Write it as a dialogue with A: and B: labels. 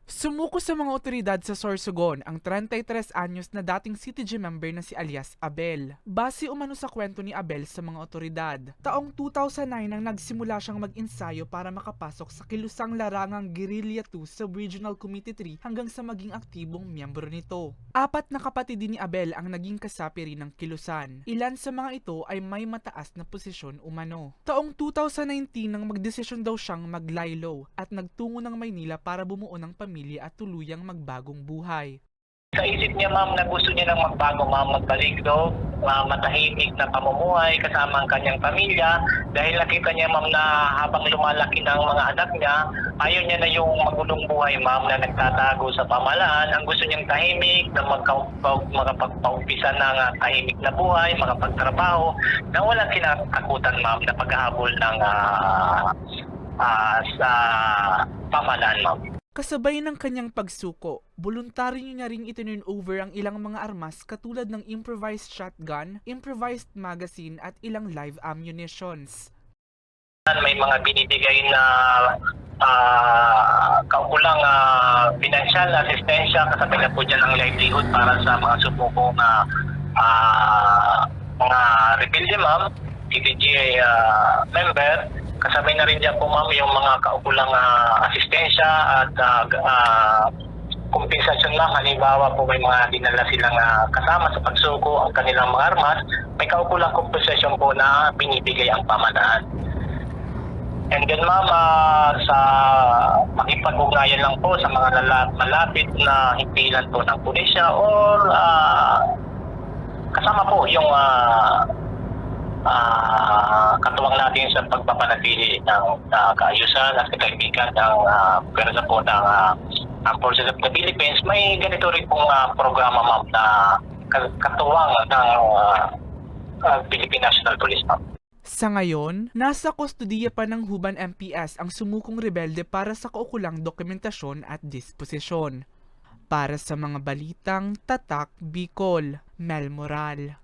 A: Sumuko sa mga otoridad sa Sorsogon ang 33 anyos na dating CTG member na si alias Abel. Base umano sa kwento ni Abel sa mga otoridad, taong 2009 nang nagsimula siyang mag-ensayo para makapasok sa kilusang larangang Guerrilla 2 sa Regional Committee 3 hanggang sa maging aktibong miyembro nito. 4 na kapatid din ni Abel ang naging kasapi rin ng kilusan. Ilan sa mga ito ay may mataas na posisyon umano. Taong 2019 nang magdesisyon daw siyang mag-lie-low at nagtungo ng Maynila para bumuo ng pamilya at tuluyang magbagong buhay.
B: Sa isip niya, ma'am, na gusto niya nang magbago, ma'am, magbalik daw, matahimik na pamumuhay kasama ang kanyang pamilya dahil nakita niya, ma'am, na habang lumalaki ng mga anak niya, ayaw niya na yung magulong buhay, ma'am, na nagtatago sa pamahalaan. Ang gusto niyang tahimik, na makapagpaumpisa ng tahimik na buhay, makapagtrabaho, na walang kinatakutan, ma'am, na paghahabol ng sa pamahalaan, ma'am.
A: Kasabay ng kanyang pagsuko, voluntaryo niya ring itinurn over ang ilang mga armas katulad ng improvised shotgun, improvised magazine at ilang live ammunitions.
B: May mga binibigay na kaukulang financial assistensya, kasabay na po dyan ang livelihood para sa mga subukong mga rebelde, ma'am, CTG member. Kasabay na rin dyan po, ma'am, yung mga kaukulang asistensya at kompensasyon, ma'am. Halimbawa po may mga dinala silang kasama sa pagsuko ang kanilang mga armas, may kaukulang kompensasyon po na binibigay ang pamahalaan. And then, ma'am, sa makipag-ugnayan lang po sa mga malapit na himpilan po ng pulisya or kasama po yung katuwang natin sa pagpapanatili ng kaayusan at kagamitan ng pwersa po ng Armed Forces of the Philippines. May ganito rin pong programa, ma'am, na katuwang ng Philippine National Police, ma'am.
A: Sa ngayon, nasa kustodiya pa ng Huban MPS ang sumukong rebelde para sa kaukulang dokumentasyon at disposisyon. Para sa mga balitang Tatak Bicol, Mel Moral.